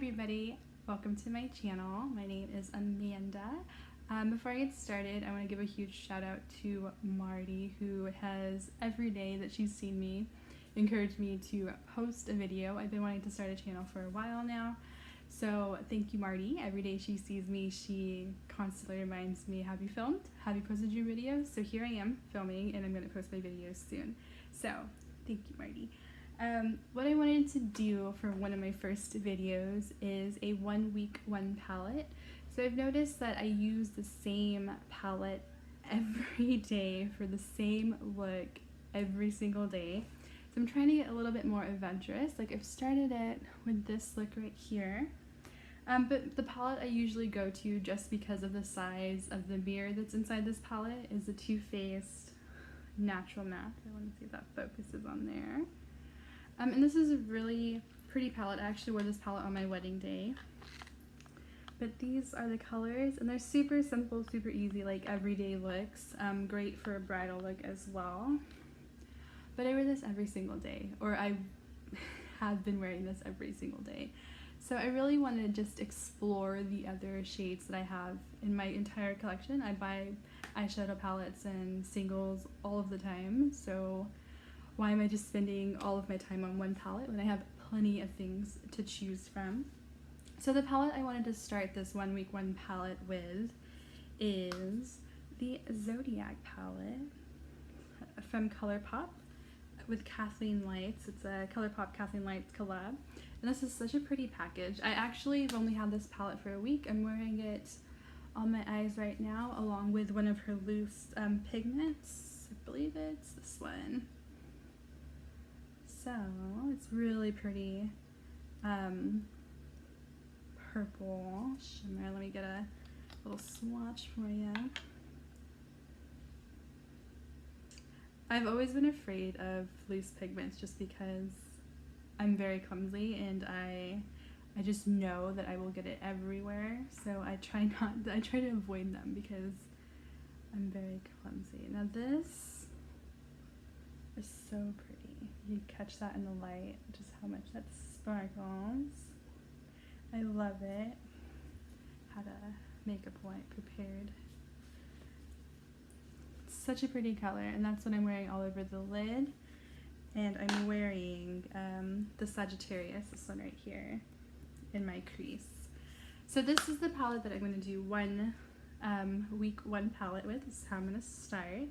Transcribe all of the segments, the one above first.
everybody, welcome to my channel. My name is Amanda. Before I get started, I want to give a huge shout out to Marty, who has every day that she's seen me encouraged me to post a video. I've been wanting to start a channel for a while now, so thank you, Marty. Every day she sees me, she constantly reminds me, have you filmed? Have you posted your videos? So here I am filming, and I'm going to post my videos soon. So thank you, Marty. What I wanted to do for one of my first videos is a 1 week 1 palette. So I've noticed that I use the same palette every day for the same look every single day. So I'm trying to get a little bit more adventurous. Like I've started it with this look right here. But the palette I usually go to, just because of the size of the mirror that's inside this palette, is the Too Faced Natural Matte. I want to see if that focuses on there. And this is a really pretty palette. I actually wore this palette on my wedding day. But these are the colors, and they're super simple, super easy, like everyday looks. Great for a bridal look as well. But I wear this every single day, or I have been wearing this every single day. So I really want to just explore the other shades that I have in my entire collection. I buy eyeshadow palettes and singles all of the time, so why am I just spending all of my time on one palette when I have plenty of things to choose from? So the palette I wanted to start this 1 week 1 palette with is the Zodiac palette from Colourpop with Kathleen Lights. It's a Colourpop Kathleen Lights collab. And this is such a pretty package. I actually have only had this palette for a week. I'm wearing it on my eyes right now along with one of her loose pigments. I believe it's this one. So it's really pretty purple shimmer. Let me get a little swatch for you. I've always been afraid of loose pigments just because I'm very clumsy, and I just know that I will get it everywhere. So I try to avoid them because I'm very clumsy. Now this is so pretty. You catch that in the light, just how much that sparkles. I love it. Had a makeup wipe prepared. It's such a pretty color, and that's what I'm wearing all over the lid. And I'm wearing the Sagittarius, this one right here, in my crease. So this is the palette that I'm going to do 1 week 1 palette with. This is how I'm going to start.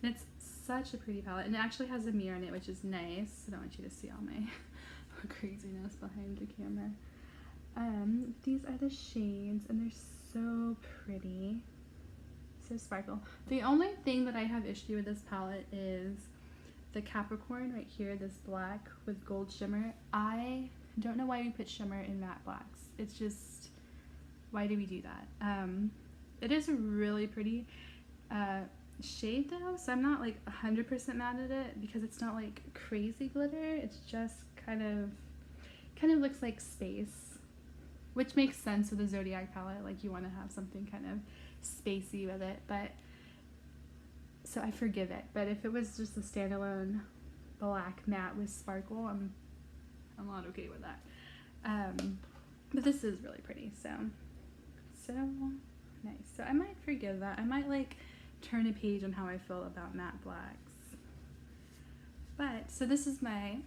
And it's such a pretty palette, and it actually has a mirror in it, which is nice. I don't want you to see all my craziness behind the camera. These are the shades, and they're so pretty, so sparkle. The only thing that I have issue with this palette is the Capricorn right here, this black with gold shimmer. I don't know why we put shimmer in matte blacks. It's just, why do we do that? It is a really pretty shade though, so I'm not like 100% mad at it because it's not like crazy glitter. It's just kind of looks like space, which makes sense with the Zodiac palette. Like you want to have something kind of spacey with it, but so I forgive it. But if it was just a standalone black matte with sparkle, I'm not okay with that. But this is really pretty, so nice. So I might forgive that. I might like turn a page on how I feel about matte blacks. But so this is my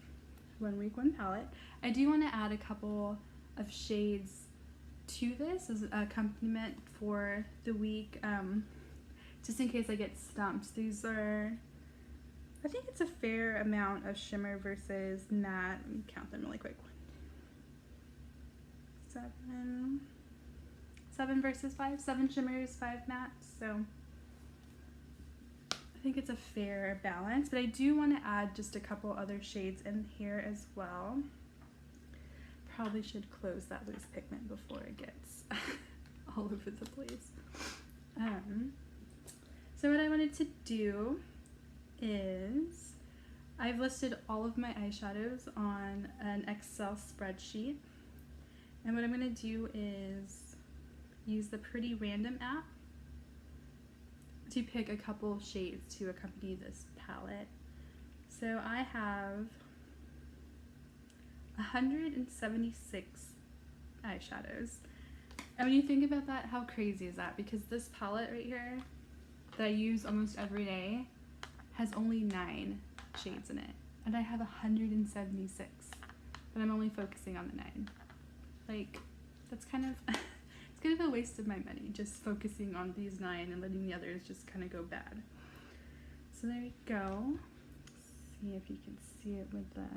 1 week 1 palette. I do want to add a couple of shades to this as an accompaniment for the week, just in case I get stumped. These are, I think it's a fair amount of shimmer versus matte. Let me count them really quick. 7 versus 5. 7 shimmers, 5 mattes. So I think it's a fair balance, but I do want to add just a couple other shades in here as well. Probably should close that loose pigment before it gets all over the place. So what I wanted to do is, I've listed all of my eyeshadows on an Excel spreadsheet, and what I'm going to do is use the Pretty Random app to pick a couple shades to accompany this palette. So I have 176 eyeshadows. And when you think about that, how crazy is that? Because this palette right here that I use almost every day has only 9 shades in it. And I have 176. But I'm only focusing on the 9. Like, that's kind of, it's kind of a waste of my money, just focusing on these 9 and letting the others just kind of go bad. So there we go. See if you can see it with the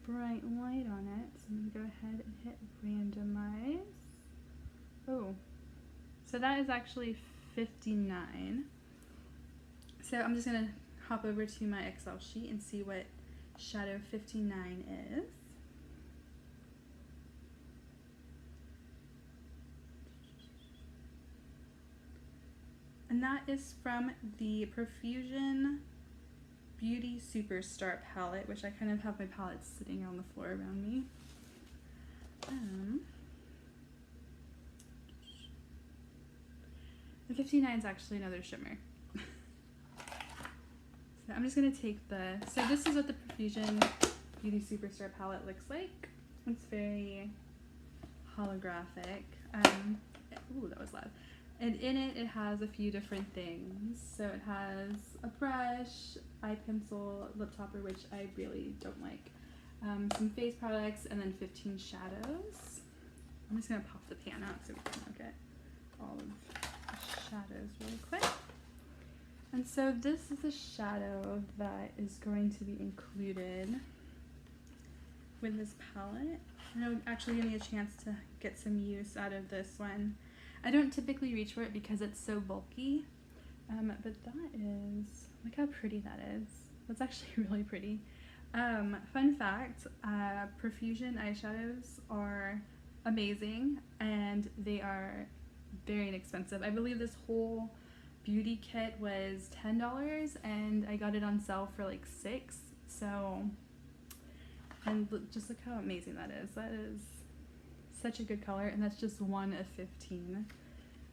bright light on it. So I'm gonna go ahead and hit randomize. Oh, so that is actually 59. So I'm just gonna hop over to my Excel sheet and see what shadow 59 is. And that is from the Profusion Beauty Superstar palette, which I kind of have my palettes sitting on the floor around me. The 59 is actually another shimmer. So I'm just going to take so this is what the Profusion Beauty Superstar palette looks like. It's very holographic. Ooh, that was loud. And in it, it has a few different things. So it has a brush, eye pencil, lip topper, which I really don't like, some face products, and then 15 shadows. I'm just going to pop the pan out so we can look at all of the shadows really quick. And so this is a shadow that is going to be included with this palette. And it'll actually give me a chance to get some use out of this one. I don't typically reach for it because it's so bulky, but that is, look how pretty that is. That's actually really pretty. Fun fact, Profusion eyeshadows are amazing and they are very inexpensive. I believe this whole beauty kit was $10 and I got it on sale for like $6. So, and just look how amazing that is. That is such a good color, and that's just 1 of 15,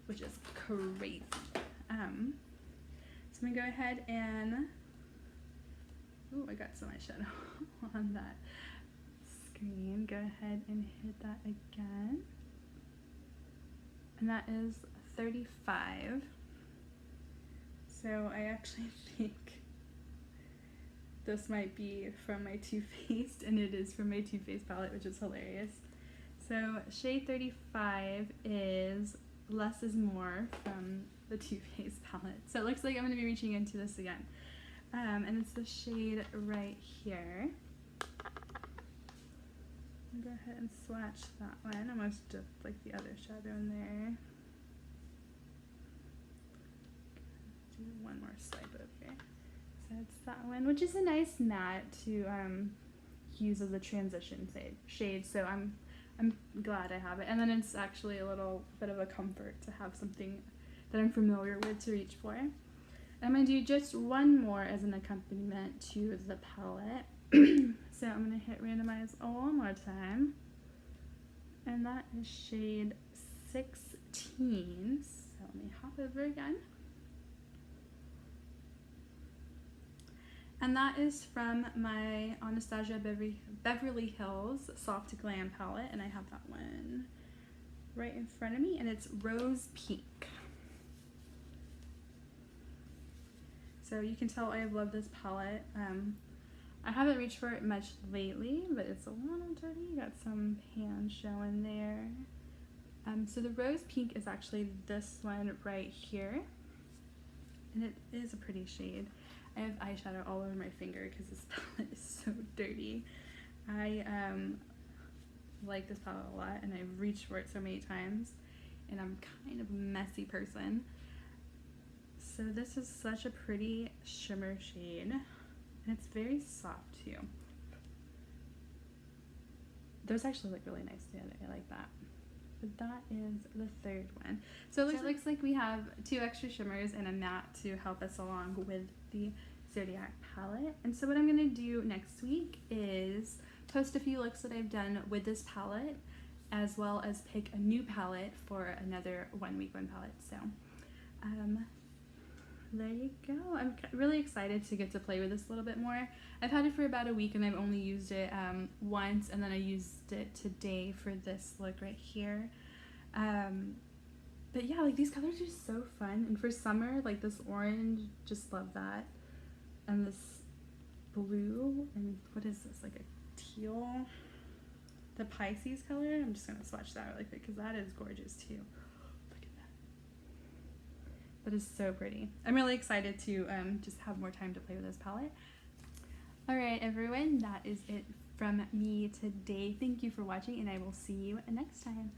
which is crazy. So I'm gonna go ahead and, ooh, I got some eyeshadow on that screen. Go ahead and hit that again. And that is 35. So I actually think this might be from my Too Faced, and it is from my Too Faced palette, which is hilarious. So shade 35 is Less is More from the Too Faced palette. So it looks like I'm going to be reaching into this again. And it's the shade right here. I'll go ahead and swatch that one. I almost dipped like the other shadow in there. Do one more swipe over. So it's that one, which is a nice matte to use as a transition shade. So I'm glad I have it. And then it's actually a little bit of a comfort to have something that I'm familiar with to reach for. And I'm going to do just one more as an accompaniment to the palette. So I'm going to hit randomize one more time. And that is shade 16. So let me hop over again. And that is from my Anastasia Beverly Hills Soft Glam palette, and I have that one right in front of me, and it's Rose Pink. So you can tell I love this palette. I haven't reached for it much lately, but it's a little dirty. Got some pan showing there. So the Rose Pink is actually this one right here, and it is a pretty shade. I have eyeshadow all over my finger because this palette is so dirty. I like this palette a lot, and I've reached for it so many times, and I'm kind of a messy person. So this is such a pretty shimmer shade, and it's very soft too. Those actually look really nice together. I like that. But that is the third one. So it looks like we have 2 extra shimmers and a matte to help us along with the Zodiac palette. And so what I'm going to do next week is post a few looks that I've done with this palette, as well as pick a new palette for another 1 week 1 palette. So there you go. I'm really excited to get to play with this a little bit more. I've had it for about a week and I've only used it once, and then I used it today for this look right here. But yeah, like these colors are so fun, and for summer, like this orange, just love that. And this blue, and what is this, like a teal? The Pisces color. I'm just gonna swatch that really quick because that is gorgeous too. Look at that. That is so pretty. I'm really excited to just have more time to play with this palette. Alright everyone, that is it from me today. Thank you for watching, and I will see you next time.